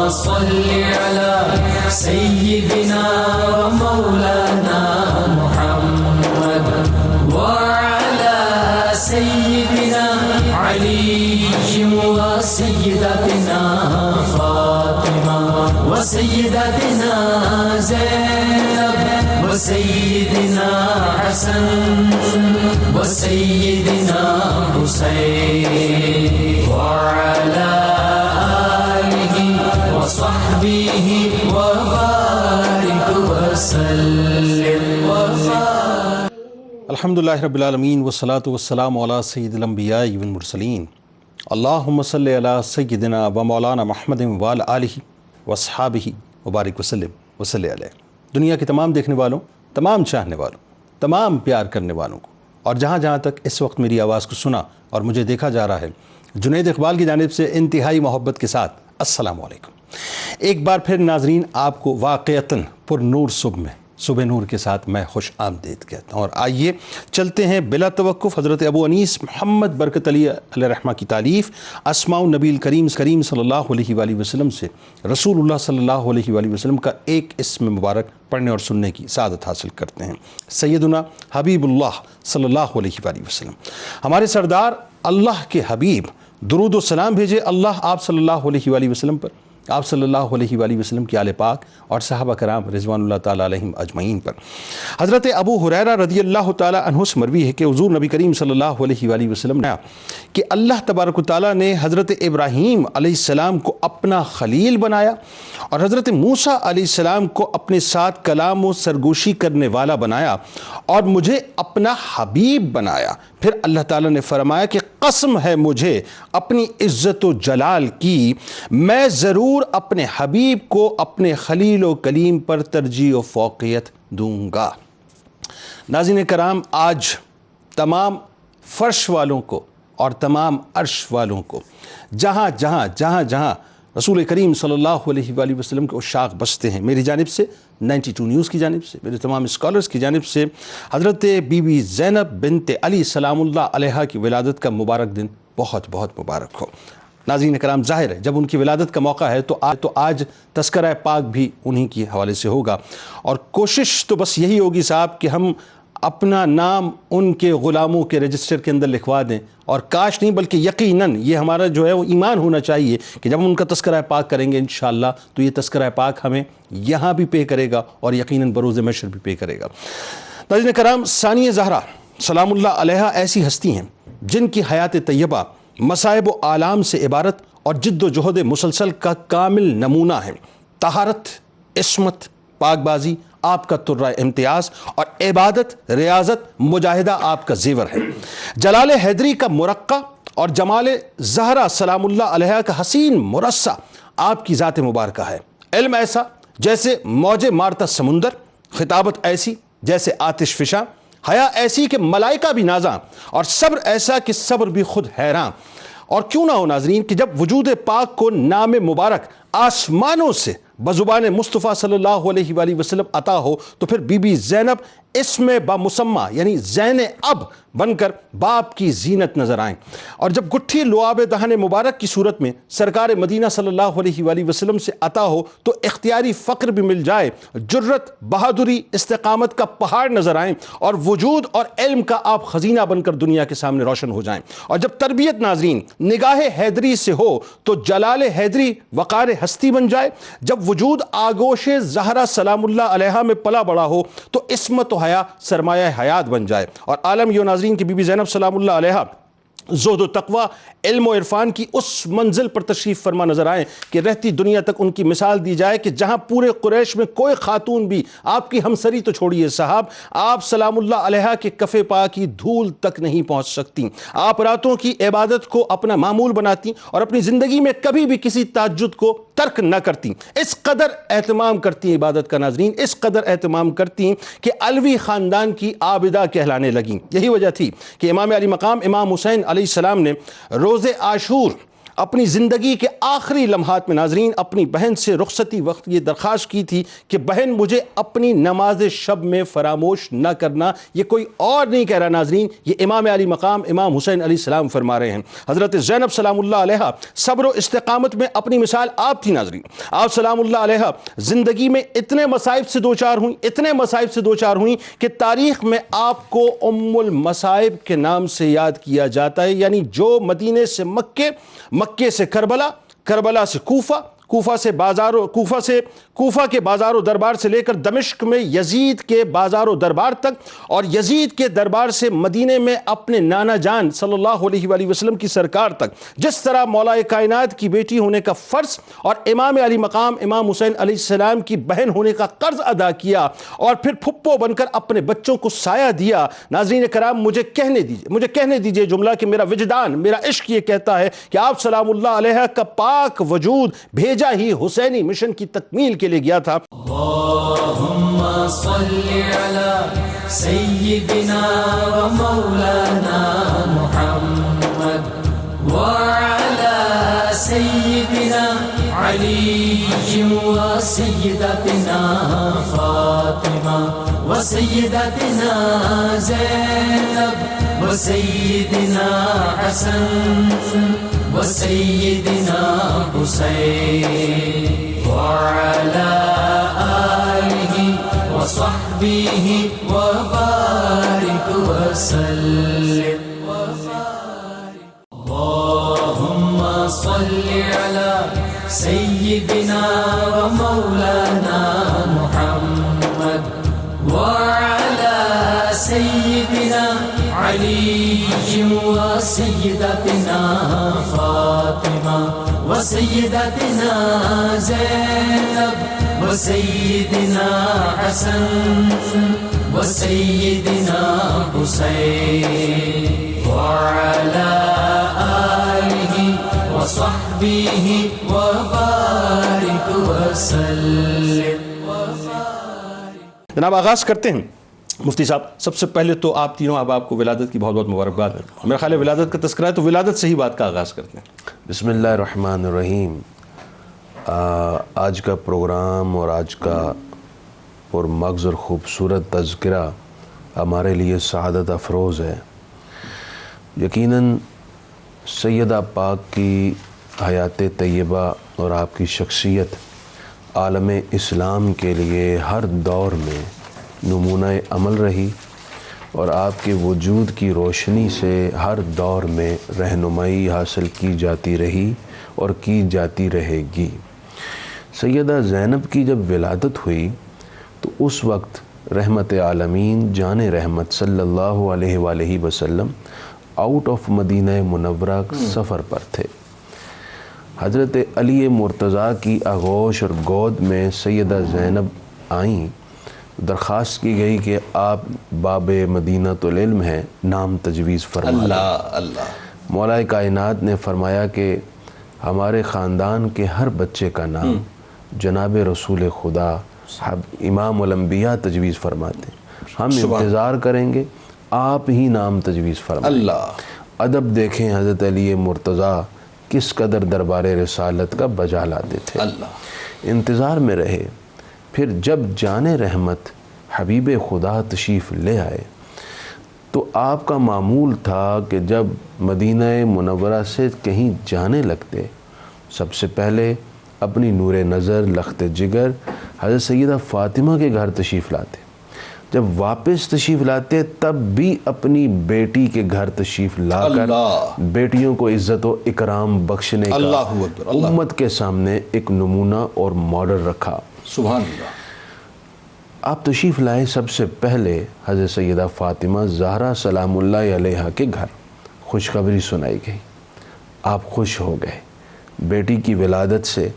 صل على سيدنا ومولانا محمد وعلى سيدنا علي وسيدتنا فاطمة وسيدتنا زينب وسيدنا حسن وسيدنا حسين وعلى آله وصحبه وبارك وسلم وبارك. الحمدللہ رب العالمین والصلاة والسلام علی سید الانبیاء والمرسلین. اللہم صلی علی سیدنا و مولانا محمد وعلی آلہ واصحابہ وبارک وسلم وصلی علیہ. دنیا کے تمام دیکھنے والوں، تمام چاہنے والوں، تمام پیار کرنے والوں کو، اور جہاں جہاں تک اس وقت میری آواز کو سنا اور مجھے دیکھا جا رہا ہے، جنید اقبال کی جانب سے انتہائی محبت کے ساتھ السلام علیکم. ایک بار پھر ناظرین، آپ کو واقعتاً پر نور صبح نور کے ساتھ میں خوش آمدید کہتا ہوں. اور آئیے چلتے ہیں بلا توقف حضرت ابو انیس محمد برکت علی علیہ رحمہ کی تالیف اسماء النبی الکریم صلی اللہ علیہ وآلہ وسلم سے رسول اللہ صلی اللہ علیہ وآلہ وسلم کا ایک اسم مبارک پڑھنے اور سننے کی سعادت حاصل کرتے ہیں. سیدنا حبیب اللہ صلی اللہ علیہ وآلہ وسلم، ہمارے سردار اللہ کے حبیب، درود و سلام بھیجے اللہ آپ صلی اللہ علیہ وآلہ وسلم پر، آپ صلی اللہ علیہ وآلہ وسلم کی آل پاک اور صحابہ کرام رضوان اللہ تعالیٰ علیہم اجمعین پر. حضرت ابو ہریرہ رضی اللہ تعالیٰ عنہ سے مروی ہے کہ حضور نبی کریم صلی اللہ علیہ وآلہ وسلم نے کہ اللہ تبارک و تعالیٰ نے حضرت ابراہیم علیہ السلام کو اپنا خلیل بنایا اور حضرت موسیٰ علیہ السلام کو اپنے ساتھ کلام و سرگوشی کرنے والا بنایا اور مجھے اپنا حبیب بنایا. پھر اللہ تعالیٰ نے فرمایا کہ قسم ہے مجھے اپنی عزت و جلال کی، میں ضرور اپنے حبیب کو اپنے خلیل و کلیم پر ترجیح و فوقیت دوں گا. ناظرین کرام، آج تمام فرش والوں کو اور تمام عرش والوں کو، جہاں جہاں رسول کریم صلی اللہ علیہ وآلہ وسلم کے عشاق بستے ہیں، میری جانب سے 92 نیوز کی جانب سے، میرے تمام اسکالرز کی جانب سے حضرت بی بی زینب بنت علی سلام اللہ علیہا کی ولادت کا مبارک دن بہت بہت مبارک ہو. ناظرین کرام، ظاہر ہے جب ان کی ولادت کا موقع ہے تو آج تذکرہ پاک بھی انہی کے حوالے سے ہوگا، اور کوشش تو بس یہی ہوگی صاحب کہ ہم اپنا نام ان کے غلاموں کے رجسٹر کے اندر لکھوا دیں، اور کاش نہیں بلکہ یقیناً یہ ہمارا جو ہے وہ ایمان ہونا چاہیے کہ جب ہم ان کا تذکرہ پاک کریں گے انشاءاللہ تو یہ تذکرہ پاک ہمیں یہاں بھی پے کرے گا اور یقیناً بروز محشر بھی پے کرے گا. ناظرین کرام، ثانیہ زہرا سلام اللہ علیہا ایسی ہستی ہیں جن کی حیات طیبہ مصائب و آلام سے عبارت اور جد و جہد مسلسل کا کامل نمونہ ہے. طہارت، عصمت، پاک بازی آپ کا ترہ امتیاز، اور عبادت، ریاضت، مجاہدہ آپ کا زیور ہے. جلال حیدری کا مرقع اور جمال زہرا سلام اللہ علیہ کا حسین مرصع آپ کی ذات مبارکہ ہے. علم ایسا جیسے موج مارتا سمندر، خطابت ایسی جیسے آتش فشاں، حیا ایسی کہ ملائکہ بھی نازاں، اور صبر ایسا کہ صبر بھی خود حیراں. اور کیوں نہ ہو ناظرین کہ جب وجود پاک کو نام مبارک آسمانوں سے بزبان مصطفیٰ صلی اللہ علیہ وآلہ وسلم عطا ہو تو پھر بی بی زینب اسم بمسمہ یعنی زین اب بن کر باپ کی زینت نظر آئیں. اور جب گٹھی لعاب دہن مبارک کی صورت میں سرکار مدینہ صلی اللہ علیہ وآلہ وسلم سے عطا ہو تو اختیاری فقر بھی مل جائے، جرت، بہادری، استقامت کا پہاڑ نظر آئیں، اور وجود اور علم کا آپ خزینہ بن کر دنیا کے سامنے روشن ہو جائیں. اور جب تربیت ناظرین نگاہ حیدری سے ہو تو جلال حیدری وقار ہستی بن جائے. جب وجود آگوش زہرا سلام اللہ علیہا میں پلا بڑا ہو تو عصمت و حیا سرمایہ حیات بن جائے. اور عالم یو ناظرین کی بی بی زینب سلام اللہ علیہا زہد و تقوی، علم و عرفان کی اس منزل پر تشریف فرما نظر آئیں کہ رہتی دنیا تک ان کی مثال دی جائے کہ جہاں پورے قریش میں کوئی خاتون بھی آپ کی ہمسری تو چھوڑیے صاحب، آپ سلام اللہ علیہ کے کف پا کی دھول تک نہیں پہنچ سکتی. آپ راتوں کی عبادت کو اپنا معمول بناتی اور اپنی زندگی میں کبھی بھی کسی تہجد کو ترک نہ کرتی. اس قدر اہتمام کرتی عبادت کا ناظرین، اس قدر اہتمام کرتی کہ علوی خاندان کی عابدہ کہلانے لگیں. یہی وجہ تھی کہ امام علی مقام امام حسین علیہ السلام نے روز عاشور اپنی زندگی کے آخری لمحات میں ناظرین اپنی بہن سے رخصتی وقت یہ درخواست کی تھی کہ بہن مجھے اپنی نماز شب میں فراموش نہ کرنا. یہ کوئی اور نہیں کہہ رہا ناظرین, یہ امام علی مقام امام حسین علیہ السلام فرما رہے ہیں. حضرت زینب سلام اللہ علیہ صبر و استقامت میں اپنی مثال آپ تھی ناظرین. آپ سلام اللہ علیہ زندگی میں اتنے مصائب سے دوچار ہوئیں کہ تاریخ میں آپ کو ام المصائب کے نام سے یاد کیا جاتا ہے. یعنی جو مدینے سے مکے, مکے سے کربلا, کربلا سے کوفہ, کوفہ کے بازار و دربار سے لے کر دمشق میں یزید کے بازار و دربار تک, اور یزید کے دربار سے مدینے میں اپنے نانا جان صلی اللہ علیہ وآلہ وسلم کی سرکار تک, جس طرح مولا کائنات کی بیٹی ہونے کا فرض اور امام علی مقام امام حسین علیہ السلام کی بہن ہونے کا قرض ادا کیا, اور پھر پھپھو بن کر اپنے بچوں کو سایہ دیا. ناظرین کرام مجھے کہنے دیجئے جملہ کہ میرا وجدان, میرا عشق یہ کہتا ہے کہ آپ سلام اللہ علیہ کا پاک وجود بھیجا ہی حسینی مشن کی تکمیل کے لیے گیا تھا. اللہم صلی علی سیدنا و مولانا محمد وعلی سیدنا علی و سیدتنا فاطمہ و سیدتنا زینب و سیدنا حسن و سیدنا حسین وعلى آله وصحبه وبارك وسلم. اللهم صل على سيدنا ومولانا محمد وعلى سيدنا علي وسيدتنا فاطمة وسيدتنا زينب وسيدنا حسن وسيدنا حسين وعلى آله وصحبه وبارك وسلم. جناب آغاز کرتے ہیں. مفتی صاحب سب سے پہلے تو آپ تینوں احباب کو ولادت کی بہت بہت مبارکباد ہے. میرا خیال ہے ولادت کا تذکرہ ہے تو ولادت سے ہی بات کا آغاز کرتے ہیں. بسم اللہ الرحمن الرحیم. آج کا پروگرام اور آج کا پرمغز اور خوبصورت تذکرہ ہمارے لیے سعادت افروز ہے. یقیناً سیدہ پاک کی حیات طیبہ اور آپ کی شخصیت عالم اسلام کے لیے ہر دور میں نمونہ عمل رہی, اور آپ کے وجود کی روشنی سے ہر دور میں رہنمائی حاصل کی جاتی رہی اور کی جاتی رہے گی. سیدہ زینب کی جب ولادت ہوئی تو اس وقت رحمت عالمین جان رحمت صلی اللہ علیہ وآلہ وسلم آؤٹ آف مدینہ منورہ سفر پر تھے. حضرت علی مرتضیٰ کی آغوش اور گود میں سیدہ زینب آئیں. درخواست کی گئی کہ آپ باب مدینۃ العلم ہیں, نام تجویز فرما. اللہ مولا کائنات نے فرمایا کہ ہمارے خاندان کے ہر بچے کا نام جناب رسول خدا امام الانبیاء تجویز فرماتے ہیں. ہم انتظار کریں گے, آپ ہی نام تجویز فرمائیں. اللہ ادب دیکھیں حضرت علی مرتضیٰ کس قدر دربار رسالت کا بجا لاتے تھے. اللہ انتظار میں رہے. پھر جب جان رحمت حبیب خدا تشریف لے آئے تو آپ کا معمول تھا کہ جب مدینہ منورہ سے کہیں جانے لگتے سب سے پہلے اپنی نور نظر لخت جگر حضرت سیدہ فاطمہ کے گھر تشریف لاتے. جب واپس تشریف لاتے تب بھی اپنی بیٹی کے گھر تشریف لا کر بیٹیوں کو عزت و اکرام بخشنے کا امت کے سامنے ایک نمونہ اور ماڈل رکھا. سبحان اللہ. آپ تشریف لائے سب سے پہلے حضرت سیدہ فاطمہ زہرا سلام اللہ علیہا کے گھر. خوشخبری سنائی گئی, آپ خوش ہو گئے. بیٹی کی ولادت سے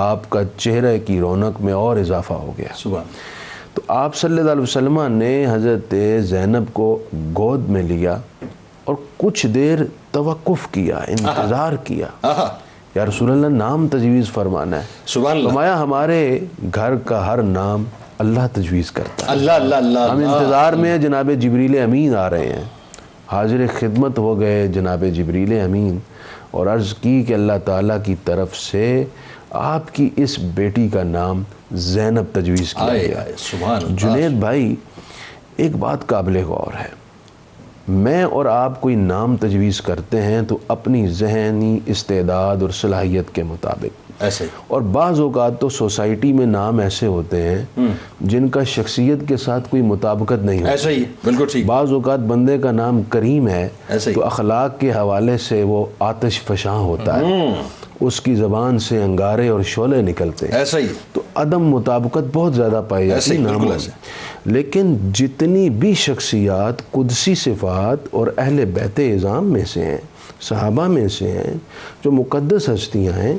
آپ کا چہرے کی رونق میں اور اضافہ ہو گیا. سبحان. تو آپ صلی اللہ علیہ وسلم نے حضرت زینب کو گود میں لیا اور کچھ دیر توقف کیا, انتظار کیا. یا رسول اللہ نام تجویز فرمانا ہے. سبحان اللہ. فرمایا ہمارے گھر کا ہر نام اللہ تجویز کرتا ہے. اللہ اللہ اللہ. ہم انتظار میں جناب جبریل امین آ رہے ہیں, حاضر خدمت ہو گئے جناب جبریل امین اور عرض کی کہ اللہ تعالیٰ کی طرف سے آپ کی اس بیٹی کا نام زینب تجویز کیا گیا۔ سبحان اللہ۔ جنید بھائی، ایک بات قابل غور ہے، میں اور آپ کوئی نام تجویز کرتے ہیں تو اپنی ذہنی استعداد اور صلاحیت کے مطابق، ایسے اور بعض اوقات تو سوسائٹی میں نام ایسے ہوتے ہیں جن کا شخصیت کے ساتھ کوئی مطابقت نہیں ہوتی۔ ایسا ہی بالکل ٹھیک۔ بعض اوقات بندے کا نام کریم ہے ایسے ہی تو اخلاق کے حوالے سے وہ آتش فشاں ہوتا ہے، اس کی زبان سے انگارے اور شعلے نکلتے ہیں، ایسا ہی تو عدم مطابقت بہت زیادہ پائی جاتی ہے ناموں میں۔ لیکن جتنی بھی شخصیات قدسی صفات اور اہل بیت اعظام میں سے ہیں، صحابہ میں سے ہیں، جو مقدس ہستیاں ہیں،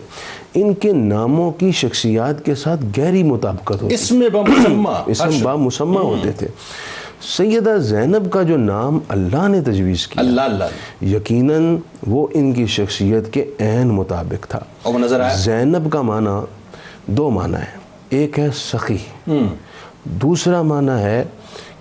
ان کے ناموں کی شخصیات کے ساتھ گہری مطابقت ہوتی ہے، اسم بمسمہ، اسم با مسمہ ہوتے تھے۔ سیدہ زینب کا جو نام اللہ نے تجویز کیا، اللہ اللہ، یقیناً وہ ان کی شخصیت کے عین مطابق تھا۔ اور وہ نظر آیا۔ زینب کا معنی دو معنی ہے، ایک ہے سخی، دوسرا معنی ہے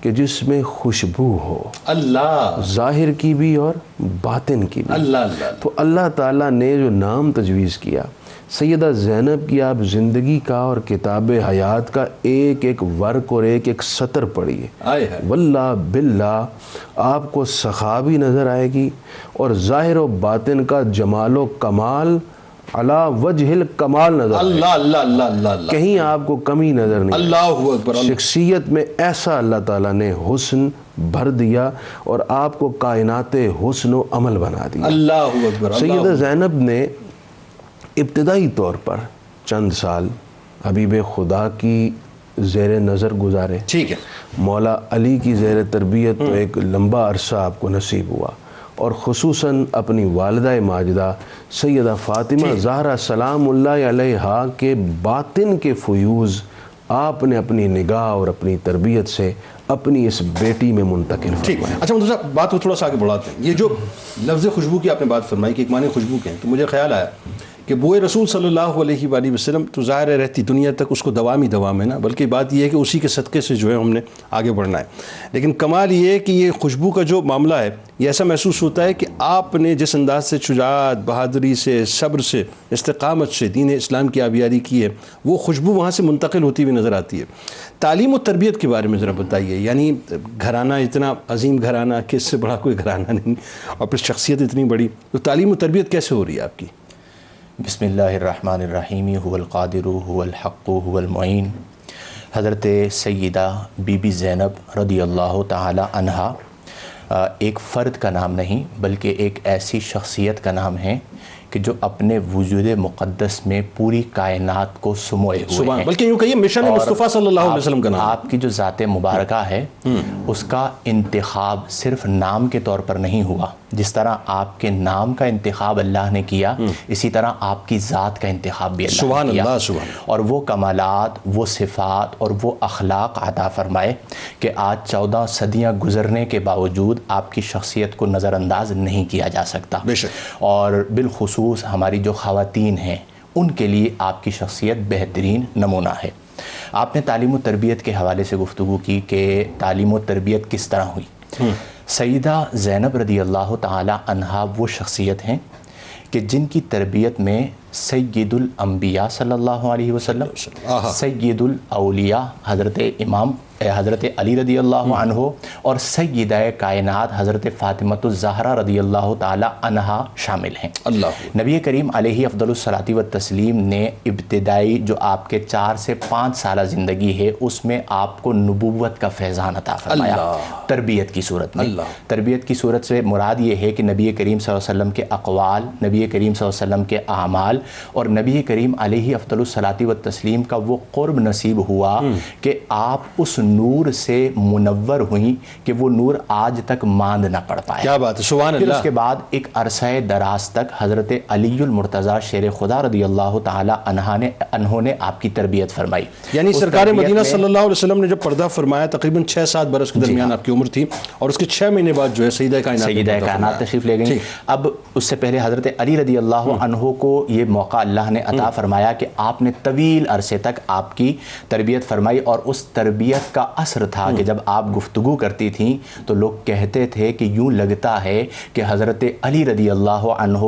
کہ جس میں خوشبو ہو، اللہ ظاہر کی بھی اور باطن کی بھی۔ اللہ اللہ۔ تو اللہ تعالیٰ نے جو نام تجویز کیا، سیدہ زینب کی آپ زندگی کا اور کتاب حیات کا ایک ایک ورق اور ایک ایک سطر پڑھیے، آئے ہے واللہ باللہ آپ کو سخا بھی نظر آئے گی اور ظاہر و باطن کا جمال و کمال علی وجہ الکمال نظر آئے گی، اللہ اللہ اللہ اللہ اللہ، کہیں آپ کو کمی نظر نہیں۔ اللہ اکبر۔ شخصیت میں ایسا اللہ تعالیٰ نے حسن بھر دیا اور آپ کو کائنات حسن و عمل بنا دیا۔ اللہ اکبر۔ سیدہ زینب نے ابتدائی طور پر چند سال حبیب خدا کی زیر نظر گزارے، ٹھیک ہے، مولا علی کی زیر تربیت تو ایک لمبا عرصہ آپ کو نصیب ہوا، اور خصوصاً اپنی والدہ ماجدہ سیدہ فاطمہ زہرا سلام اللہ علیہا کے باطن کے فیوز آپ نے اپنی نگاہ اور اپنی تربیت سے اپنی اس بیٹی میں منتقل ٹھیک۔ فرمایا۔ اچھا مدر صاحب، بات کو تھوڑا سا آگے بڑھاتے ہیں۔ یہ جو لفظ خوشبو کی آپ نے بات فرمائی کہ ایک معنی خوشبو کے ہیں، تو مجھے خیال آیا کہ بوئے رسول صلی اللہ علیہ وآلہ وسلم تو ظاہر ہے رہتی دنیا تک اس کو دوام ہی دوام ہے نا، بلکہ بات یہ ہے کہ اسی کے صدقے سے جو ہے ہم نے آگے بڑھنا ہے۔ لیکن کمال یہ ہے کہ یہ خوشبو کا جو معاملہ ہے، یہ ایسا محسوس ہوتا ہے کہ آپ نے جس انداز سے شجاعت، بہادری سے، صبر سے، استقامت سے دین اسلام کی آبیاری کی ہے، وہ خوشبو وہاں سے منتقل ہوتی ہوئی نظر آتی ہے۔ تعلیم و تربیت کے بارے میں ذرا بتائیے، یعنی گھرانہ اتنا عظیم گھرانہ کہ اس سے بڑا کوئی گھرانہ نہیں، اور پھر شخصیت اتنی بڑی، تو تعلیم و تربیت کیسے ہو رہی ہے آپ کی؟ بسم اللہ الرحمن الرحیم، هو القادر هو الحق هو المعین۔ حضرت سیدہ بی بی زینب رضی اللہ تعالی عنہا ایک فرد کا نام نہیں بلکہ ایک ایسی شخصیت کا نام ہے کہ جو اپنے وجود مقدس میں پوری کائنات کو سموئے ہوئے ہیں، بلکہ یوں کہیے مشن مصطفیٰ صلی اللہ علیہ وسلم کا نام۔ آپ کی جو ذات مبارکہ ہے اس کا انتخاب صرف نام کے طور پر نہیں ہوا، جس طرح آپ کے نام کا انتخاب اللہ نے کیا، اسی طرح آپ کی ذات کا انتخاب بھی اللہ نے کیا، اور وہ کمالات، وہ صفات اور وہ اخلاق عطا فرمائے کہ آج 14 صدیاں گزرنے کے باوجود آپ کی شخصیت کو نظر انداز نہیں کیا جا سکتا۔ اور بالخصوص ہماری جو خواتین ہیں ان کے لیے آپ کی شخصیت بہترین نمونہ ہے۔ آپ نے تعلیم و تربیت کے حوالے سے گفتگو کی کہ تعلیم و تربیت کس طرح ہوئی۔ سیدہ زینب رضی اللہ تعالی عنہا وہ شخصیت ہیں کہ جن کی تربیت میں سید الانبیاء صلی اللہ علیہ وسلم، سید الاولیاء حضرت امام حضرت علی رضی اللہ عنہ اور سیدہ کائنات حضرت فاطمہ الزہرا رضی اللہ تعالی عنہا شامل ہیں۔ نبی کریم علیہ افضل الصلاۃ والتسلیم نے ابتدائی جو آپ کے 4 سے 5 سالہ زندگی ہے اس میں آپ کو نبوت کا فیضان عطا فرمایا تربیت کی صورت میں۔ تربیت کی صورت سے مراد یہ ہے کہ نبی کریم صلی اللہ علیہ وسلم کے اقوال، نبی کریم صلی اللہ علیہ وسلم کے اعمال اور نبی کریم علیہ افضل الصلاۃ والتسلیم کا وہ قرب نصیب ہوا کہ آپ اس نور سے منور ہوئیں کہ وہ نور آج تک ماند نہ پڑ پائے۔ کیا بات ہے، سبحان اللہ۔ پھر اس کے بعد ایک عرصہ دراز تک حضرت علی المرتضیٰ شیر خدا رضی اللہ تعالی عنہ نے آپ کی تربیت فرمائی۔ یعنی سرکار مدینہ صلی اللہ علیہ وسلم نے جب پردہ فرمایا تقریباً 6-7 برس کے درمیان آپ کی عمر تھی، اور اس کے 6 مہینے بعد جو ہے سیدہ کائنات تشریف لے گئیں۔ اب اس سے پہلے حضرت علی رضی اللہ عنہ کو یہ موقع اللہ نے عطا فرمایا کہ آپ نے طویل عرصے تک آپ کی تربیت فرمائی، اور اس تربیت کا کا اثر تھا کہ جب آپ گفتگو کرتی تھیں تو لوگ کہتے تھے کہ یوں لگتا ہے کہ حضرت علی رضی اللہ عنہ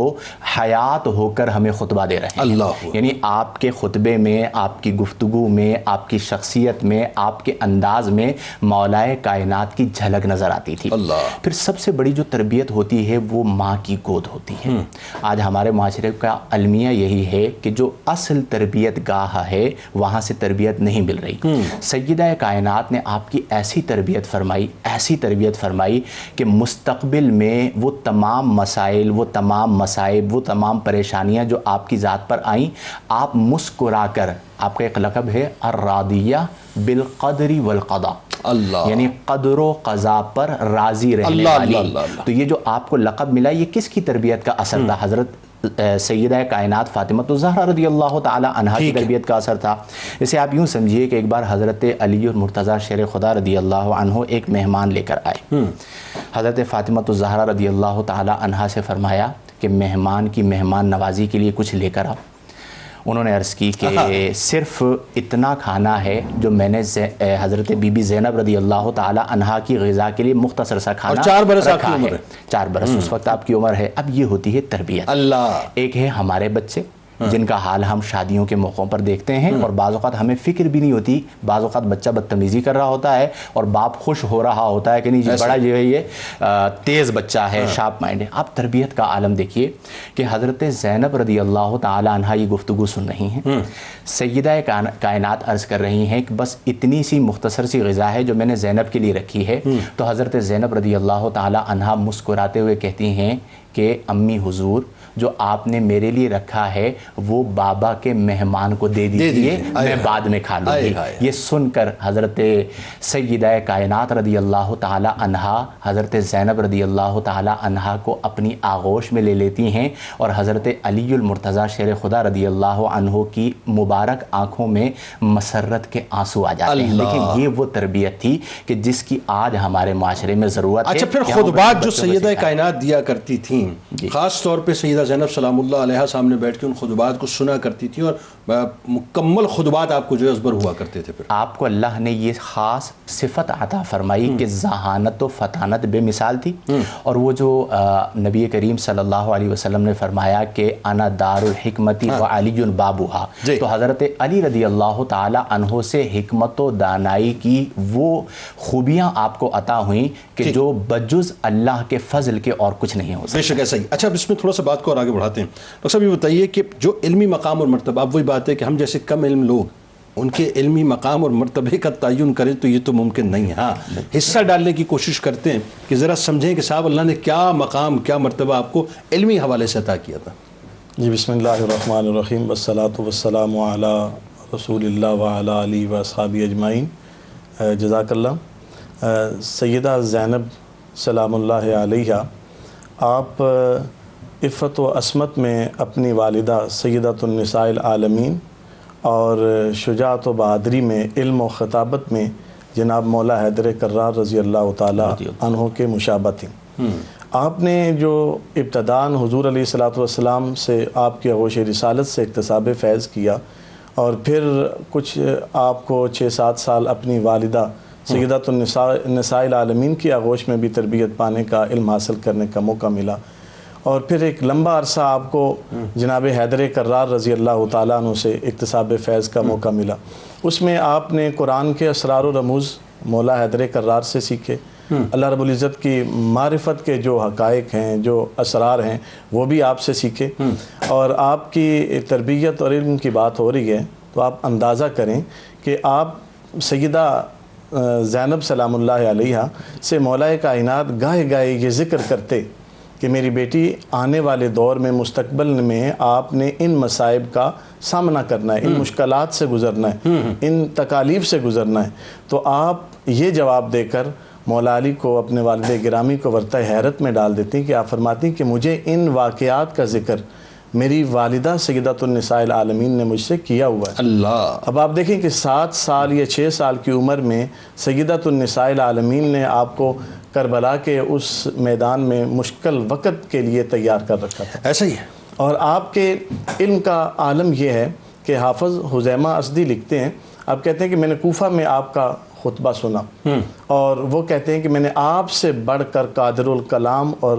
حیات ہو کر ہمیں خطبہ دے رہے ہیں. یعنی آپ کے خطبے میں، آپ کی گفتگو میں، آپ کی شخصیت میں، آپ کے انداز میں مولائے کائنات کی جھلک نظر آتی تھی. پھر سب سے بڑی جو تربیت ہوتی ہے وہ ماں کی گود ہوتی ہے. آج ہمارے معاشرے کا المیہ یہی ہے کہ جو اصل تربیت گاہ ہے وہاں سے تربیت نہیں مل رہی. سیدہ کائنات نے آپ کی ایسی تربیت فرمائی کہ مستقبل میں وہ تمام مسائل، وہ تمام مصائب، وہ تمام پریشانیاں جو آپ کی ذات پر آئیں، آپ مسکرا کر، آپ کا ایک لقب ہے الراضیہ بالقدر والقضاء، یعنی قدر و قضا پر راضی رہنے والی. تو یہ جو آپ کو لقب ملا یہ کس کی تربیت کا اثر تھا؟ حضرت سیدہ کائنات فاطمہ الزہرا رضی اللہ تعالی عنہا کی تربیت کا اثر تھا. جیسے آپ یوں سمجھیے کہ ایک بار حضرت علی المرتضیٰ شیر خدا رضی اللہ عنہ ایک مہمان لے کر آئے. حضرت فاطمہ الزہرا رضی اللہ تعالی عنہا سے فرمایا کہ مہمان کی مہمان نوازی کے لیے کچھ لے کر آؤ. انہوں نے عرض کی کہ صرف اتنا کھانا ہے جو میں نے حضرت بی بی زینب رضی اللہ تعالی عنہا کی غذا کے لیے مختصر سا کھانا رکھا ہے. 4 برس اس وقت آپ کی عمر ہے. اب یہ ہوتی ہے تربیت. ایک ہے ہمارے بچے جن کا حال ہم شادیوں کے موقعوں پر دیکھتے ہیں اور بعض اوقات ہمیں فکر بھی نہیں ہوتی. بعض اوقات بچہ بدتمیزی کر رہا ہوتا ہے اور باپ خوش ہو رہا ہوتا ہے کہ نہیں جی بڑا جو ہے یہ تیز بچہ ہے، شارپ مائنڈ ہے. آپ تربیت کا عالم دیکھیے کہ حضرت زینب رضی اللہ تعالی عنہا یہ گفتگو سن رہی ہیں. سیدہ کائنات عرض کر رہی ہیں کہ بس اتنی سی مختصر سی غذا ہے جو میں نے زینب کے لیے رکھی ہے. تو حضرت زینب رضی اللہ تعالی عنہا مسکراتے ہوئے کہتی ہیں کہ امی حضور جو آپ نے میرے لیے رکھا ہے وہ بابا کے مہمان کو دے دیجئے، میں بعد میں کھا لوں گی. یہ سن کر حضرت سیدہ کائنات رضی اللہ تعالی عنہا حضرت زینب رضی اللہ تعالی عنہا کو اپنی آغوش میں لے لیتی ہیں اور حضرت علی المرتضیٰ شیر خدا رضی اللہ عنہ کی مبارک آنکھوں میں مسرت کے آنسو آ جاتے ہیں. لیکن یہ وہ تربیت تھی کہ جس کی آج ہمارے معاشرے میں ضرورت ہے. اچھا، پھر خطبات جو سیدہ کائنات دیا کرتی تھیں، خاص طور پہ سیدہ زینب سلام اللہ علیہا سامنے بیٹھ کے ان خطبات کو سنا کرتی تھی اور مکمل خطبات آپ کو جو ازبر ہوا کرتے تھے. پھر آپ کو اللہ نے یہ خاص صفت عطا فرمائی کہ ذہانت و فطانت بے مثال تھی. اور وہ جو نبی کریم صلی اللہ علیہ وسلم نے فرمایا کہ انا دار الحکمتی و علی بابوہا، تو حضرت علی رضی اللہ تعالی عنہ سے حکمت و دانائی کی وہ خوبیاں آپ کو عطا ہوئیں کہ جو بجز اللہ کے فضل کے اور کچھ نہیں ہو سکتا. بے شک ایسا ہی. اچھا، اب اس میں تھوڑا سا بات کو اور آگے بڑھاتے ہیں. ڈاکٹر صاحب یہ بتائیے کہ جو علمی مقام اور مرتبہ، اب وہی بات ہے کہ ہم جیسے کم علم لوگ ان کے علمی مقام اور مرتبے کا تعین کریں تو یہ تو ممکن نہیں ہے. ہاں، حصہ ڈالنے کی کوشش کرتے ہیں کہ ذرا سمجھیں کہ صاحب اللہ نے کیا مقام، کیا مرتبہ آپ کو علمی حوالے سے عطا کیا تھا. جی بسم اللہ الرحمن الرحیم، والصلاۃ والسلام علی رسول اللہ وعلی آلہ واصحابہ اجمعین. جزاک اللہ. سیدہ زینب سلام اللہ علیہا، آپ عفت و عصمت میں اپنی والدہ سیدۃ النساء العالمین اور شجاعت و بہادری میں، علم و خطابت میں جناب مولا حیدر کرار رضی اللہ تعالیٰ عنہ کے مشابہ تھیں. آپ نے جو ابتداءً حضور علیہ الصلاۃ والسلام سے آپ کی آغوش رسالت سے اکتساب فیض کیا اور پھر کچھ آپ کو 6-7 سال اپنی والدہ سیدۃ النساء العالمین کی آغوش میں بھی تربیت پانے کا، علم حاصل کرنے کا موقع ملا. اور پھر ایک لمبا عرصہ آپ کو جناب حیدر کرار رضی اللہ تعالیٰ عنہ سے اکتساب فیض کا موقع ملا. اس میں آپ نے قرآن کے اسرار و رموز مولا حیدر کرار سے سیکھے. اللہ رب العزت کی معرفت کے جو حقائق ہیں، جو اسرار ہیں، وہ بھی آپ سے سیکھے. اور آپ کی تربیت اور علم کی بات ہو رہی ہے تو آپ اندازہ کریں کہ آپ سیدہ زینب سلام اللہ علیہا سے مولا کائنات گاہے گاہے یہ ذکر کرتے کہ میری بیٹی آنے والے دور میں، مستقبل میں آپ نے ان مصائب کا سامنا کرنا ہے، ان مشکلات سے گزرنا ہے، ان تکالیف سے گزرنا ہے. تو آپ یہ جواب دے کر مولا علی کو، اپنے والد گرامی کو ورطہ حیرت میں ڈال دیتی کہ آپ فرماتی کہ مجھے ان واقعات کا ذکر میری والدہ سیدۃ النساء العالمین نے مجھ سے کیا ہوا ہے. اللہ. اب آپ دیکھیں کہ 7 سال یا 6 سال کی عمر میں سیدۃ النساء العالمین نے آپ کو کربلا کے اس میدان میں مشکل وقت کے لیے تیار کر رکھا تھا. ایسا ہی ہے. اور آپ کے علم کا عالم یہ ہے کہ حافظ حزیمہ اسدی لکھتے ہیں، آپ کہتے ہیں کہ میں نے کوفہ میں آپ کا خطبہ سنا اور وہ کہتے ہیں کہ میں نے آپ سے بڑھ کر قادر الکلام اور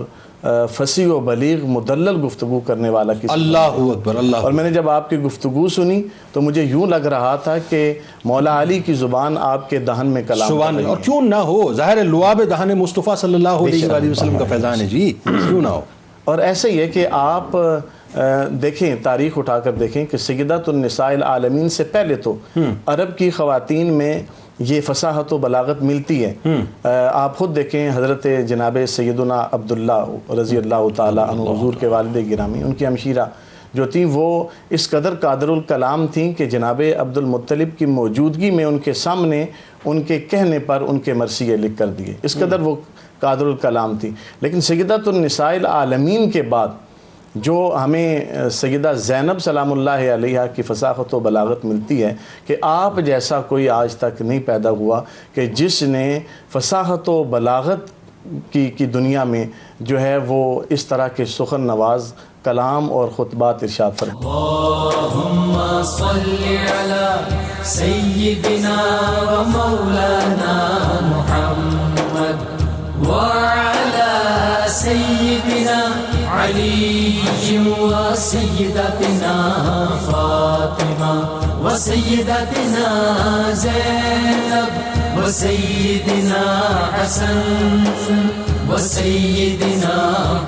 فصیح و بلیغ مدلل گفتگو کرنے والا کسی اللہ اکبر، اللہ اور میں نے جب آپ کی گفتگو سنی تو مجھے یوں لگ رہا تھا کہ مولا علی کی زبان آپ کے دہن میں کلام کر سبحان رہی اللہ. اور ہے. کیوں نہ ہو، ظاہر ہے لعاب دہن مصطفیٰ صلی اللہ علیہ وآلہ وسلم کا فیضان ہے جی، کیوں نہ ہو. اور ایسے ہی ہے کہ آپ دیکھیں، تاریخ اٹھا کر دیکھیں کہ سیدۃ النساء العالمین سے پہلے تو عرب کی خواتین میں یہ فصاحت و بلاغت ملتی ہے. آپ خود دیکھیں حضرت جناب سیدنا عبداللہ رضی اللہ تعالی عنہ حضور کے والد گرامی، ان کی ہمشیرہ جو تھیں وہ اس قدر قادر الکلام تھیں کہ جناب عبد المطلب کی موجودگی میں ان کے سامنے ان کے کہنے پر ان کے مرثیے لکھ کر دیے، اس قدر وہ قادر الکلام تھی. لیکن سیدۃ النساء العالمین کے بعد جو ہمیں سیدہ زینب سلام اللہ علیہا کی فصاحت و بلاغت ملتی ہے کہ آپ جیسا کوئی آج تک نہیں پیدا ہوا کہ جس نے فصاحت و بلاغت کی دنیا میں جو ہے وہ اس طرح کے سخن نواز کلام اور خطبات ارشاد فرمائے. اللهم صل على سيدنا ومولانا محمد وعلى سيدنا علي وسيدتنا فاطمة وسيدتنا زينب وسيدنا حسن وسيدنا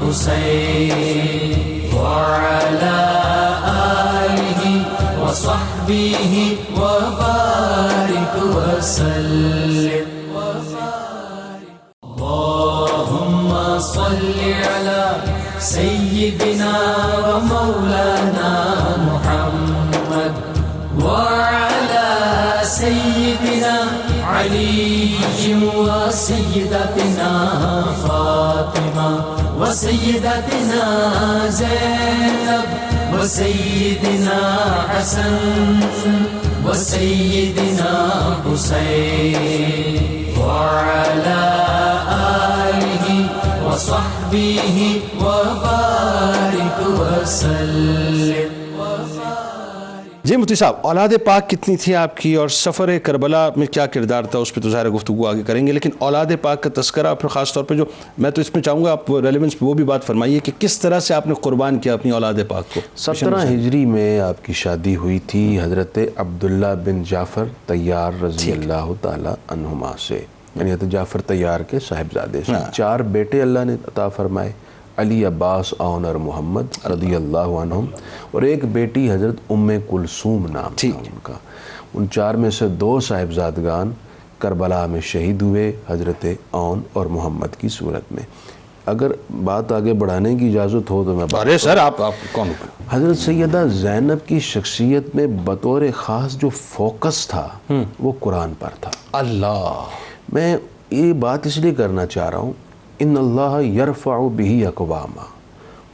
حسين وعلى آله وصحبه وبارك وسلم. اللهم صل على سيدنا ومولانا محمد وعلى سيدنا علي وسيدتنا فاطمة وسيدتنا زينب وسيدنا حسن وسيدنا حسين وعلى آله وصحبه وبارك وسلم. جی مفتی صاحب، اولاد پاک کتنی تھی آپ کی اور سفر کربلا میں کیا کردار تھا، اس پہ تو ظاہر گفتگو آگے کریں گے، لیکن اولاد پاک کا تذکرہ پھر خاص طور پہ جو میں تو اس میں چاہوں گا آپ ریلیونس پہ وہ بھی بات فرمائیے کہ کس طرح سے آپ نے قربان کیا اپنی اولاد پاک کو. 17 ہجری میں آپ کی شادی ہوئی تھی حضرت عبداللہ بن جعفر طیار رضی اللہ تعالی عنہما سے، یعنی حضرت جعفر طیار کے صاحبزادے سے. 4 بیٹے اللہ نے عطا فرمائے، علی، عباس، عون اور محمد رضی اللہ عنہم، اور ایک بیٹی حضرت ام کلثوم نام تھا ان کا. ان 4 میں سے 2 صاحبزادگان کربلا میں شہید ہوئے حضرت عون اور محمد کی صورت میں. اگر بات آگے بڑھانے کی اجازت ہو تو میں ارے سر آپ کون؟ حضرت سیدہ زینب کی شخصیت میں بطور خاص جو فوکس تھا وہ قرآن پر تھا. اللہ، میں یہ بات اس لیے کرنا چاہ رہا ہوں، ان اللہ یرفع بہ اقواما،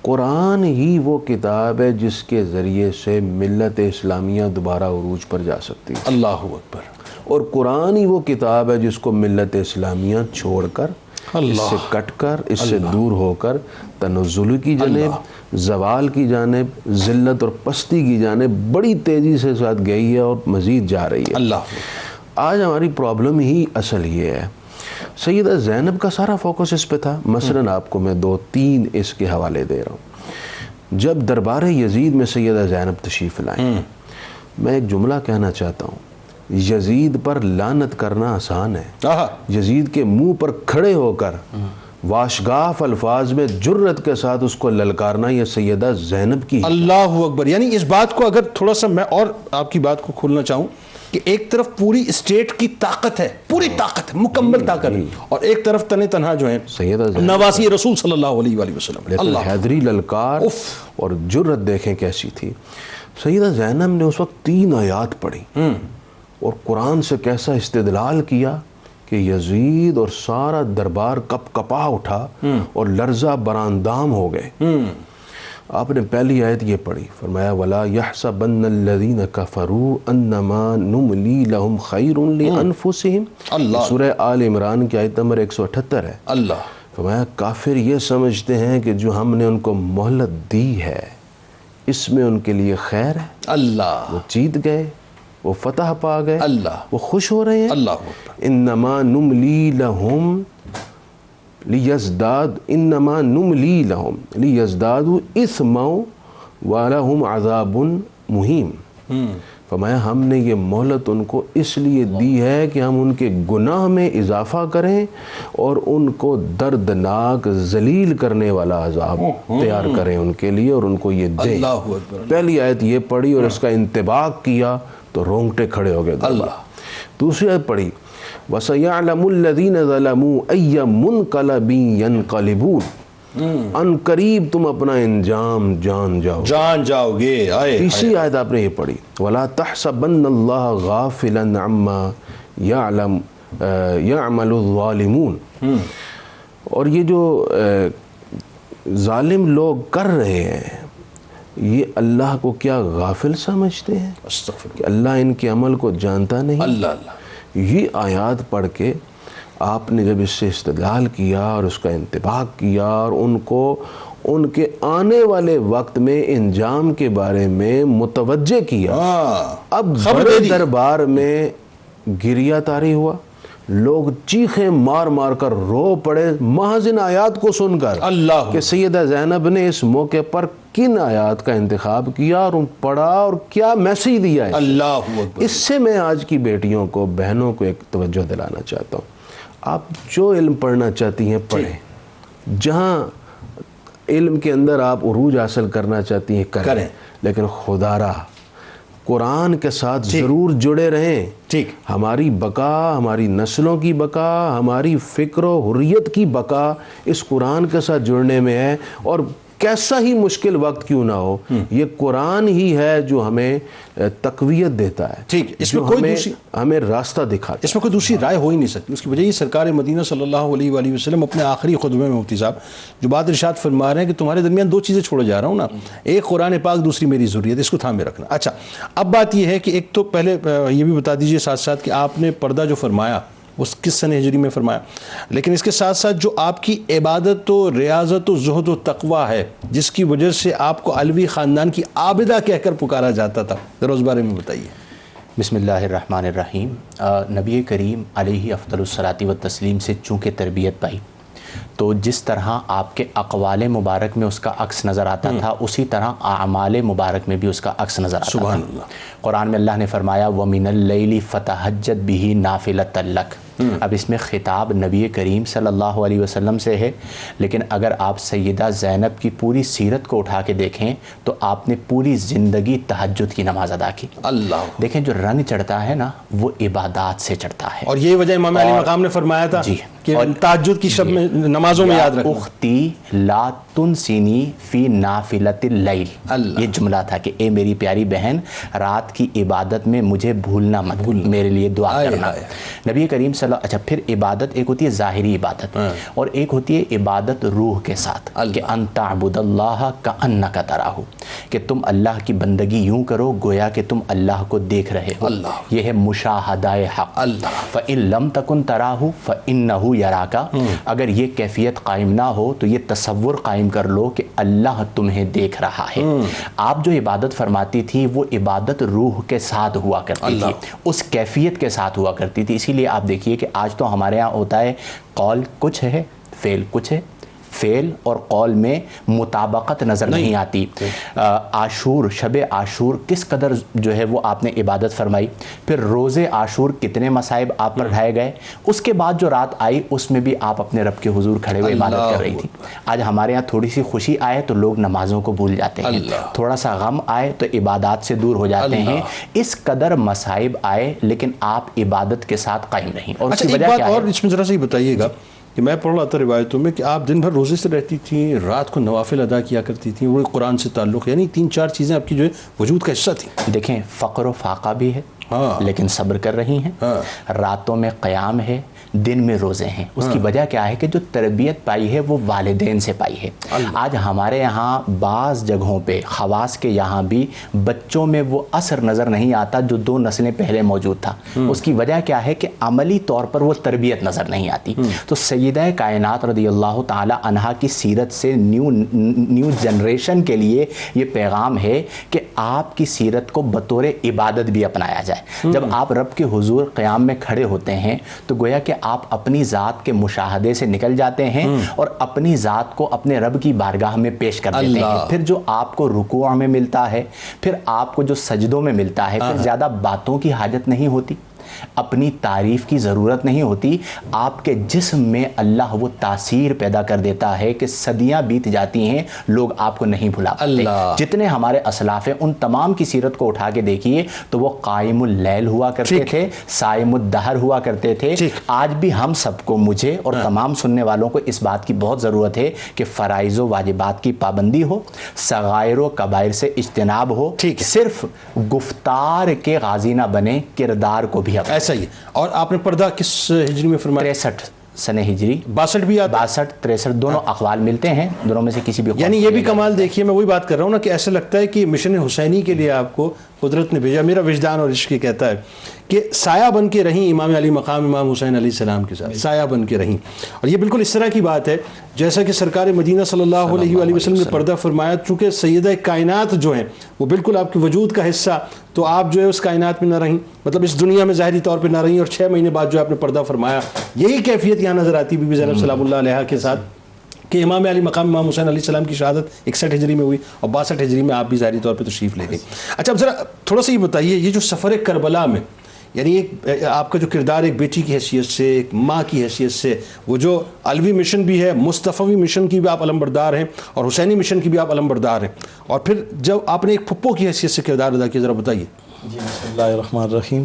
قرآن ہی وہ کتاب ہے جس کے ذریعے سے ملت اسلامیہ دوبارہ عروج پر جا سکتی ہے. اللہ اکبر. اور قرآن ہی وہ کتاب ہے جس کو ملت اسلامیہ چھوڑ کر، اس سے کٹ کر، اس سے دور ہو کر تنزل کی جانب، زوال کی جانب، ذلت اور پستی کی جانب بڑی تیزی سے ساتھ گئی ہے اور مزید جا رہی ہے. اللہ، آج ہماری پرابلم ہی اصل یہ ہے. سیدہ زینب کا سارا فوکس اس پہ تھا. مثلاً آپ کو میں 2-3 اس کے حوالے دے رہا ہوں. جب دربار یزید میں سیدہ زینب تشریف لائیں، میں ایک جملہ کہنا چاہتا ہوں، یزید پر لعنت کرنا آسان ہے، یزید کے منہ پر کھڑے ہو کر واشگاف الفاظ میں جرت کے ساتھ اس کو للکارنا یہ سیدہ زینب کی. اللہ اکبر. یعنی اس بات کو اگر تھوڑا سا میں اور آپ کی بات کو کھولنا چاہوں کہ ایک طرف پوری اسٹیٹ کی طاقت ہے، پوری طاقت ہے، مکمل طاقت ہے، اور ایک طرف تن تنہا جو ہیں سیدہ زینب نواسی رسول صلی اللہ علیہ وآلہ وسلم. لیکن حیدری للکار اور جرت دیکھیں کیسی تھی. سیدہ زینب نے اس وقت 3 آیات پڑھی اور قرآن سے کیسا استدلال کیا کہ یزید اور سارا دربار کپ کپا اٹھا اور لرزہ براندام ہو گئے. آپ نے پہلی آیت یہ پڑھی، فرمایا وَلَا يَحْسَبَنَّ الَّذِينَ كَفَرُوا أَنَّمَا نُمْلِي لَهُمْ خَيْرٌ لِأَنفُسِهِمْ. سورہ آل عمران کی آیت نمبر 178 ہے. اللہ، فرمایا کافر یہ سمجھتے ہیں کہ جو ہم نے ان کو مہلت دی ہے اس میں ان کے لیے خیر ہے. اللہ، وہ جیت گئے وہ فتح پا گئے, اللہ, وہ خوش ہو رہے ہیں. اللہ اکبر. انما نملی لہم لیزدادوا اثما ولہم عذاب مہین. فرمایا ہم نے یہ مہلت ان کو اس لیے دی ہے کہ ہم ان کے گناہ میں اضافہ کریں اور ان کو دردناک ذلیل کرنے والا عذاب تیار کریں ان کے لیے اور ان کو یہ دیں. اللہ اکبر. پہلی آیت یہ پڑھی اور اس کا انطباق کیا تو رونگٹے کھڑے ہو گئے. اللہ. دوسری آیت پڑھی وَسَيَعْلَمُ الَّذِينَ ظَلَمُوا أَيَّ مُنْقَلَبٍ يَنْقَلِبُونَ. ان قریب تم اپنا انجام جان جاؤ گے. تیسری آیت آپ نے یہ پڑھی وَلَا تَحْسَبَنَّ اللَّهَ غَافِلًا عَمَّا يَعْمَلُ الظَّالِمُونَ. اور یہ جو ظالم لوگ کر رہے ہیں یہ اللہ کو کیا غافل سمجھتے ہیں کہ اللہ ان کے عمل کو جانتا نہیں. اللہ. یہ آیات پڑھ کے آپ نے جب اس سے استدلال کیا اور اس کا انطباق کیا اور ان کو ان کے آنے والے وقت میں انجام کے بارے میں متوجہ کیا, اب بڑے دربار میں گریہ طاری ہوا, لوگ چیخیں مار مار کر رو پڑے محض ان آیات کو سن کر اللہ کہ سیدہ زینب نے اس موقع پر کن آیات کا انتخاب کیا اور پڑھا اور کیا میسیج دیا ہے. اللہ اکبر. اس سے میں آج کی بیٹیوں کو بہنوں کو ایک توجہ دلانا چاہتا ہوں. آپ جو علم پڑھنا چاہتی ہیں پڑھیں, جہاں علم کے اندر آپ عروج حاصل کرنا چاہتی ہیں کریں, لیکن خدا را قرآن کے ساتھ ضرور جڑے رہیں. ٹھیک. ہماری بقا, ہماری نسلوں کی بقا, ہماری فکر و حریت کی بقا اس قرآن کے ساتھ جڑنے میں ہے. اور کیسا ہی مشکل وقت کیوں نہ ہو, یہ قرآن ہی ہے جو ہمیں تقویت دیتا ہے. ٹھیک. اس میں کوئی ہمیں راستہ دکھاتا ہے. اس میں کوئی دوسری رائے ہو ہی نہیں سکتی. اس کی وجہ یہ سرکار مدینہ صلی اللہ علیہ وآلہ وسلم اپنے آخری خطبے میں مفتی صاحب جو بات ارشاد فرما رہے ہیں کہ تمہارے درمیان دو چیزیں چھوڑے جا رہا ہوں نا, ایک قرآن پاک, دوسری میری ضروریت, اس کو تھامے رکھنا. اچھا, اب بات یہ ہے کہ ایک تو پہلے یہ بھی بتا دیجئے ساتھ ساتھ کہ آپ نے پردہ جو فرمایا اس کس سنہ ہجری میں فرمایا, لیکن اس کے ساتھ ساتھ جو آپ کی عبادت و ریاضت و زہد و تقوی ہے جس کی وجہ سے آپ کو علوی خاندان کی عابدہ کہہ کر پکارا جاتا تھا, ذرا اس بارے میں بتائیے. بسم اللہ الرحمن الرحیم. نبی کریم علیہ افضل الصلاۃ والتسلیم سے چونکہ تربیت پائی تو جس طرح آپ کے اقوال مبارک میں اس کا عکس نظر آتا تھا اسی طرح اعمال مبارک میں بھی اس کا عکس نظر آتا تھا. سبحان اللہ. قرآن میں اللہ نے فرمایا وَمِنَ اللَّيْلِ فَتَهَجَّدْ بِهِ نَافِلَةً لَكَ. اب اس میں خطاب نبی کریم صلی اللہ علیہ وسلم سے ہے, لیکن اگر آپ سیدہ زینب کی پوری سیرت کو اٹھا کے دیکھیں تو آپ نے پوری زندگی تہجد کی نماز ادا کی. اللہ. دیکھیں جو رنگ چڑھتا ہے نا وہ عبادات سے چڑھتا ہے, اور یہ وجہ امام علی مقام نے فرمایا تھا جی کہ تہجد کی شب میں نمازوں میں یاد رکھنا. اختی لا تنسینی فی نافلۃ اللیل, یہ جملہ تھا کہ اے میری پیاری بہن رات کی عبادت میں مجھے بھولنا مت, میرے لیے دعا کرنا. نبی کریم صلی اللہ. اچھا, پھر عبادت ایک ہوتی ہے ظاہری عبادت اور ایک ہوتی ہے عبادت روح کے ساتھ, کہ ان تعبد اللہ کأنک تراہ, کہ تم اللہ کی بندگی یوں کرو گویا کہ تم اللہ کو دیکھ رہے ہو. یہ ہے مشاہدہ حق. فإن لم تکن تراہ فإنہ یراک. اگر یہ کیفیت قائم نہ ہو تو یہ تصور قائم کر لو کہ اللہ تمہیں دیکھ رہا ہے. آپ جو عبادت فرماتی تھی وہ عبادت روح کے ساتھ ہوا کرتی تھی, اس کیفیت کے ساتھ ہوا کرتی تھی. اسی لیے آپ دیکھیے کہ آج تو ہمارے ہاں ہوتا ہے قول کچھ ہے فعل کچھ ہے, فعل اور قول میں مطابقت نظر نہیں آتی. عاشور, شب عاشور کس قدر جو ہے وہ آپ نے عبادت فرمائی, پھر روز عاشور کتنے مصائب آپ پر ڈھائے گئے, اس کے بعد جو رات آئی اس میں بھی آپ اپنے رب کے حضور کھڑے ہوئے عبادت کر رہی تھی. آج ہمارے ہاں تھوڑی سی خوشی آئے تو لوگ نمازوں کو بھول جاتے ہیں, تھوڑا سا غم آئے تو عبادات سے دور ہو جاتے ہیں. اس قدر مصائب آئے لیکن آپ عبادت کے ساتھ قائم رہیں. اور اس کی وجہ کیا ہے؟ اور اس میں ذرا سا بتائیے گا کہ میں پڑھ رہا تھا روایتوں میں کہ آپ دن بھر روزے سے رہتی تھیں, رات کو نوافل ادا کیا کرتی تھیں, وہ قرآن سے تعلق, یعنی 3-4 چیزیں آپ کی جو ہے وجود کا حصہ تھیں. دیکھیں فقر و فاقہ بھی ہے لیکن صبر کر رہی ہیں, راتوں میں قیام ہے دن میں روزے ہیں. اس کی وجہ کیا ہے کہ جو تربیت پائی ہے وہ والدین سے پائی ہے. آج ہمارے یہاں بعض جگہوں پہ خواص کے یہاں بھی بچوں میں وہ اثر نظر نہیں آتا جو 2 نسلیں پہلے موجود تھا. اس کی وجہ کیا ہے کہ عملی طور پر وہ تربیت نظر نہیں آتی. تو سیدہ کائنات رضی اللہ تعالی عنہا کی سیرت سے نیو جنریشن کے لیے یہ پیغام ہے کہ آپ کی سیرت کو بطور عبادت بھی اپنایا جائے. جب آپ رب کے حضور قیام میں کھڑے ہوتے ہیں تو گویا کہ آپ اپنی ذات کے مشاہدے سے نکل جاتے ہیں اور اپنی ذات کو اپنے رب کی بارگاہ میں پیش کر دیتے ہیں. پھر جو آپ کو رکوع میں ملتا ہے، پھر آپ کو جو سجدوں میں ملتا ہے، پھر زیادہ باتوں کی حاجت نہیں ہوتی، اپنی تعریف کی ضرورت نہیں ہوتی. آپ کے جسم میں اللہ وہ تاثیر پیدا کر دیتا ہے کہ صدیاں بیت جاتی ہیں، لوگ آپ کو نہیں بھلا پاتے. جتنے ہمارے اسلاف ہیں ان تمام کی سیرت کو اٹھا کے دیکھیے تو وہ قائم اللیل ہوا کرتے تھے، صائم الدہر ہوا کرتے تھے. آج بھی ہم سب کو، مجھے اور تمام سننے والوں کو اس بات کی بہت ضرورت ہے کہ فرائض و واجبات کی پابندی ہو، صغائر و کبائر سے اجتناب ہو، صرف گفتار کے غازی نہ بنے، کردار کو بھی. ایسا ہی. اور آپ نے پردہ کس ہجری میں فرمایا؟ 63 سنہ ہجری. 62 بھی آتا؟ 62 63 دونوں اقوال ملتے ہیں، دونوں میں سے کسی بھی. یعنی یہ بھی کمال دیکھیے، میں وہی بات کر رہا ہوں نا کہ ایسا لگتا ہے کہ مشن حسینی کے لیے آپ کو قدرت نے بھیجا. میرا وجدان اور عشق کہتا ہے کہ سایہ بن کے رہیں امام علی مقام امام حسین علیہ السلام کے ساتھ، سایہ بن کے رہیں. اور یہ بالکل اس طرح کی بات ہے جیسا کہ سرکار مدینہ صلی اللہ علیہ وآلہ وسلم نے پردہ فرمایا. چونکہ سیدہ کائنات جو ہیں وہ بالکل آپ کے وجود کا حصہ، تو آپ جو ہے اس کائنات میں نہ رہیں، مطلب اس دنیا میں ظاہری طور پہ نہ رہیں، اور 6 مہینے بعد جو آپ نے پردہ فرمایا. یہی کیفیت یہاں نظر آتی بی بی زینب سلام اللہ علیہا کے ساتھ کہ امام علی مقام امام حسین علیہ السلام کی شہادت 61 ہجری میں ہوئی اور 62 ہجری میں آپ بھی ظاہری طور پہ تشریف لے گئے. اچھا اب ذرا تھوڑا سا یہ بتائیے، یہ جو سفر کربلا میں یعنی ایک آپ کا جو کردار ایک بیٹی کی حیثیت سے، ایک ماں کی حیثیت سے، وہ جو علوی مشن بھی ہے، مصطفوی مشن کی بھی آپ علمبردار ہیں اور حسینی مشن کی بھی آپ علمبردار ہیں، اور پھر جب آپ نے ایک پھپھو کی حیثیت سے کردار ادا کیا، ذرا بتائیے. جی بسم اللہ الرحمن الرحیم.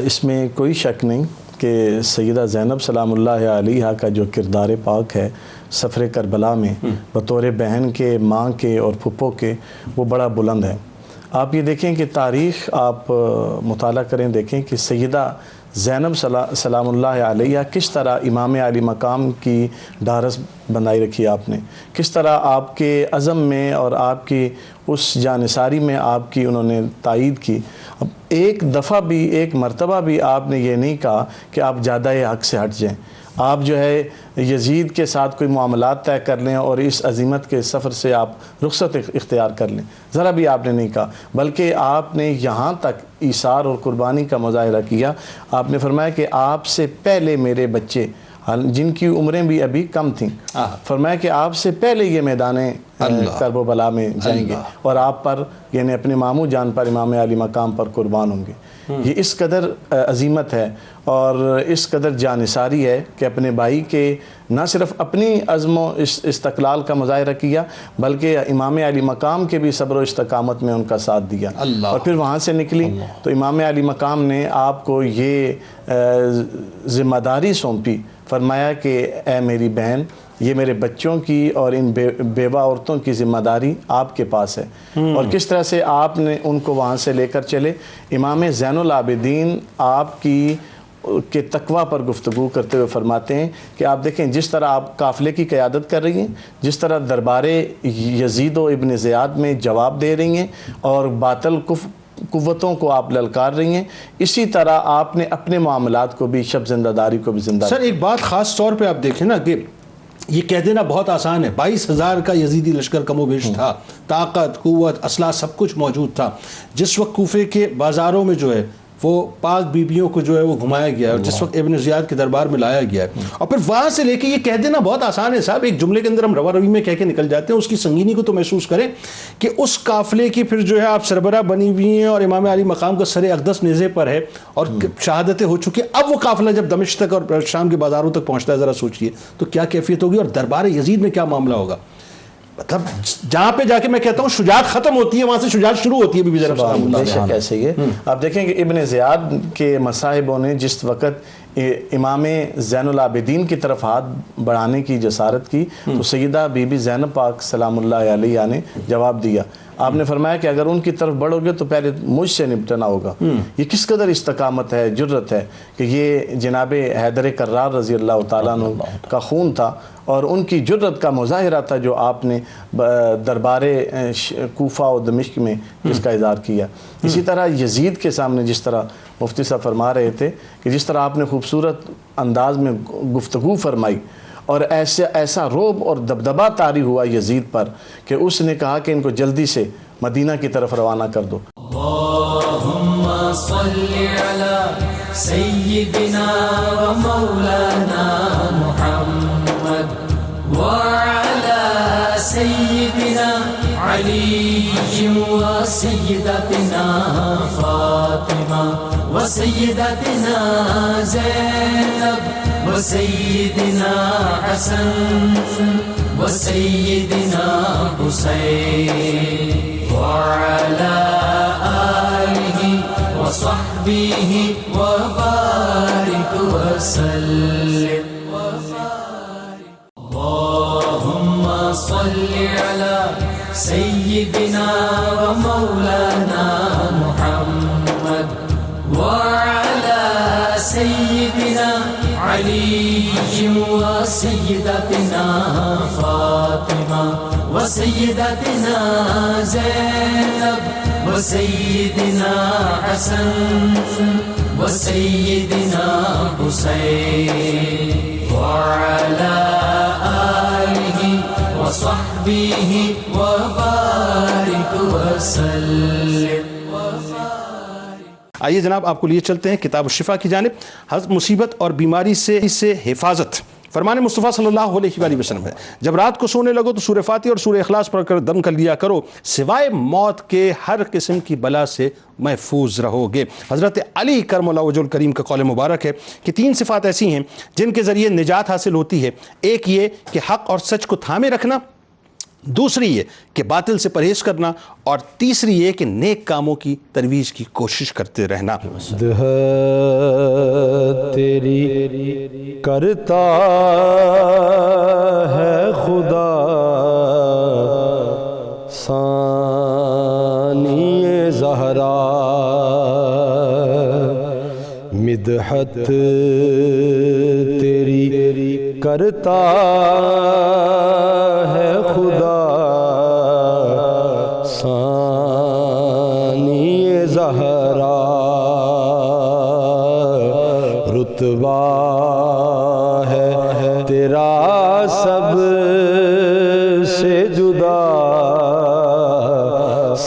اس میں کوئی شک نہیں کہ سیدہ زینب سلام اللہ علیہا کا جو کردار پاک ہے سفر کربلا میں بطور بہن کے، ماں کے اور پھپھو کے، وہ بڑا بلند ہے. آپ یہ دیکھیں کہ تاریخ آپ مطالعہ کریں، دیکھیں کہ سیدہ زینب سلام اللہ علیہ کس طرح امام علی مقام کی ڈھارس بنائی رکھی آپ نے، کس طرح آپ کے عزم میں اور آپ کی اس جانثاری میں آپ کی انہوں نے تائید کی. اب ایک دفعہ بھی، ایک مرتبہ بھی آپ نے یہ نہیں کہا کہ آپ زیادہ حق سے ہٹ جائیں، آپ جو ہے یزید کے ساتھ کوئی معاملات طے کر لیں اور اس عظیمت کے سفر سے آپ رخصت اختیار کر لیں، ذرا بھی آپ نے نہیں کہا، بلکہ آپ نے یہاں تک ایثار اور قربانی کا مظاہرہ کیا. آپ نے فرمایا کہ آپ سے پہلے میرے بچے جن کی عمریں بھی ابھی کم تھیں، فرمایا کہ آپ سے پہلے یہ میدان کرب و بلا میں جائیں گے اور آپ پر یعنی اپنے ماموں جان پر امام علی مقام پر قربان ہوں گے. یہ اس قدر عظیمت ہے اور اس قدر جانثاری ہے کہ اپنے بھائی کے نہ صرف اپنی عزم و استقلال کا مظاہرہ کیا بلکہ امام علی مقام کے بھی صبر و استقامت میں ان کا ساتھ دیا. اور پھر وہاں سے نکلی تو امام علی مقام نے آپ کو یہ ذمہ داری سونپی، فرمایا کہ اے میری بہن، یہ میرے بچوں کی اور ان بیوہ عورتوں کی ذمہ داری آپ کے پاس ہے. اور کس طرح سے آپ نے ان کو وہاں سے لے کر چلے. امام زین العابدین آپ کے تقوی پر گفتگو کرتے ہوئے فرماتے ہیں کہ آپ دیکھیں جس طرح آپ قافلے کی قیادت کر رہی ہیں، جس طرح دربار یزید و ابن زیاد میں جواب دے رہی ہیں اور باطل قوتوں کو آپ للکار رہی ہیں، اسی طرح آپ نے اپنے معاملات کو بھی، شب زندہ داری کو بھی زندہ. سر ایک بات خاص طور پہ آپ دیکھیں نا کہ یہ کہہ دینا بہت آسان ہے، 22,000 کا یزیدی لشکر کم و بیش تھا، طاقت، قوت، اسلحہ سب کچھ موجود تھا. جس وقت کوفے کے بازاروں میں جو ہے وہ پاک بیبیوں کو جو ہے وہ گھمایا گیا ہے اور جس وقت ابن زیاد کے دربار میں لایا گیا ہے، اور پھر وہاں سے لے کے یہ کہہ دینا بہت آسان ہے صاحب، ایک جملے کے اندر ہم روا روی میں کہہ کے نکل جاتے ہیں. اس کی سنگینی کو تو محسوس کریں کہ اس قافلے کی پھر جو ہے آپ سربراہ بنی ہوئی ہیں اور امام علی مقام کا سر اقدس نیزے پر ہے اور شہادتیں ہو چکی. اب وہ قافلہ جب دمشق تک اور شام کے بازاروں تک پہنچتا ہے، ذرا سوچئے تو کیا کیفیت ہوگی اور دربار یزید میں کیا معاملہ ہوگا. مطلب جہاں پہ جا کے میں کہتا ہوں شجاعت ختم ہوتی ہے، وہاں سے شجاعت شروع ہوتی ہے. بی بی زینب سلام اللہ علیہا کیسے یہ آپ دیکھیں کہ ابن زیاد کے مصاحبوں نے جس وقت امام زین العابدین کی طرف ہاتھ بڑھانے کی جسارت کی تو سیدہ بی بی زینب پاک سلام اللہ علیہ نے جواب دیا. آپ نے فرمایا کہ اگر ان کی طرف بڑھو گے تو پہلے مجھ سے نپٹنا ہوگا. یہ کس قدر استقامت ہے, جرت ہے کہ یہ جناب حیدر کرار رضی اللہ تعالیٰ عنہ کا خون تھا اور ان کی جرت کا مظاہرہ تھا جو آپ نے دربار کوفہ و دمشق میں جس کا اظہار کیا. اسی طرح یزید کے سامنے جس طرح مفتی صاحب فرما رہے تھے کہ جس طرح آپ نے خوبصورت انداز میں گفتگو فرمائی اور ایسا روب اور دبدبہ طاری ہوا یزید پر کہ اس نے کہا کہ ان کو جلدی سے مدینہ کی طرف روانہ کر دو. اللہم صلی علی سیدنا و مولانا محمد وعلی سیدنا علی و سیدتنا فاطمہ و سیدتنا زینب و سیدنا حسن و سیدنا حسین وعلى آله وصحبه وبارك وسلم. اللهم صل على سيدنا ومولانا محمد وعلى سيدنا علي وسيدتنا فاطمة وسيدتنا زينب وسيدنا حسن وسيدنا حسين وعلى آله وصحبه وبارك وسلم. آئیے جناب آپ کو لیے چلتے ہیں کتاب الشفا کی جانب. حضرت مصیبت اور بیماری سے حفاظت فرمان مصطفیٰ صلی اللہ علیہ وآلہ وسلم ہے. جب رات کو سونے لگو تو سورہ فاتحہ اور سورہ اخلاص پڑھ کر دم کر لیا کرو, سوائے موت کے ہر قسم کی بلا سے محفوظ رہو گے. حضرت علی کرم اللہ وجہ الکریم کا قول مبارک ہے کہ 3 صفات ایسی ہیں جن کے ذریعے نجات حاصل ہوتی ہے. ایک یہ کہ حق اور سچ کو تھامے رکھنا, دوسری یہ کہ باطل سے پرہیز کرنا, اور تیسری یہ کہ نیک کاموں کی ترویج کی کوشش کرتے رہنا. تیری کرتا ہے خدا ثانی زہرا, مدحت تیری کرتا ہے خدا ثانی زہرا, رتبہ ہے تیرا سب سے جدا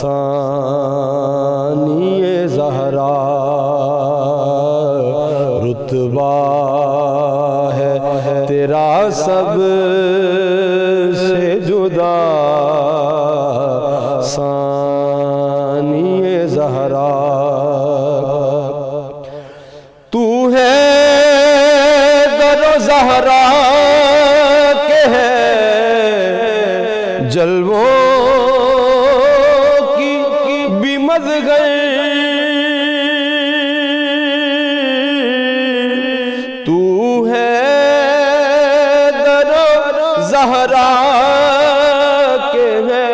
ثانی زہرا, رتبہ ہے تیرا سب سے جدا ثانی زہرا. تو ہے در و زہرا کے ہے جلووں کی بھی مظہر, تو ہے در و زہرا کے ہے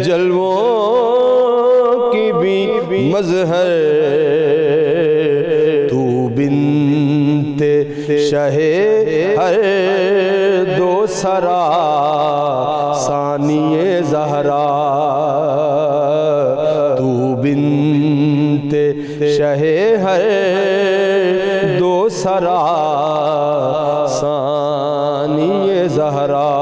جلووں کی بھی مظہر, شہ ہر دو سرا ثانی زہرا, تو بنت شہ ہر دو سرا ثانی زہرا.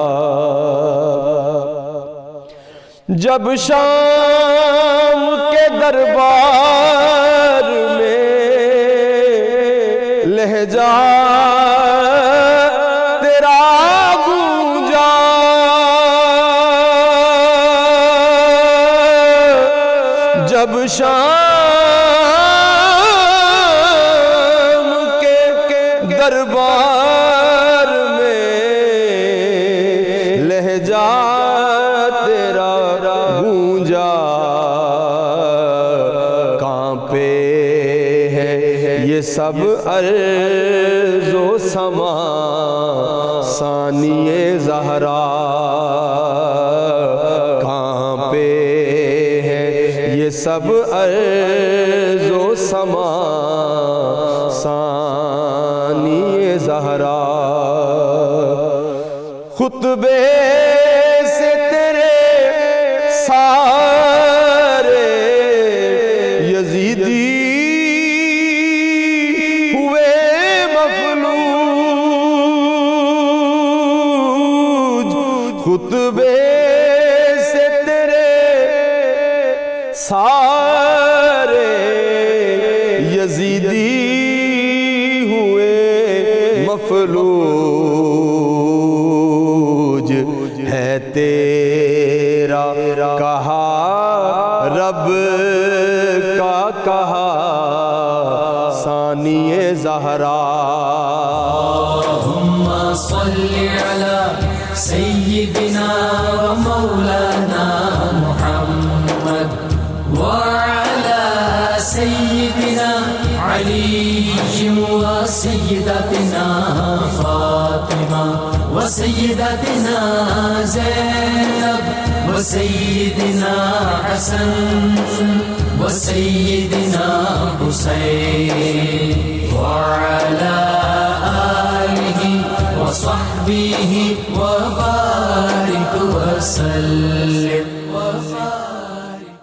جب شام کے دربار میں لہجہ تیرا گونجا, جب شام کے دربار میں لہجہ تیرا گونجا, کانپے یہ سب ارض و سما ثانی زہرا, سب ارض و سما ثانی زہرا خطبے سے تیرے سارے یزیدی ہوئے مفلوج خطبے سے تیرے سارے یزیدی ہوئے مفلوج ہے تیرا کہا رب کا کہا ثانی زہرا اللهم صل على سيدنا ومولانا محمد وعلى سيدنا علي وسيدتنا فاطمة وسيدتنا زينب وسيدنا حسن وسيدنا حسين وعلى آله وصحبه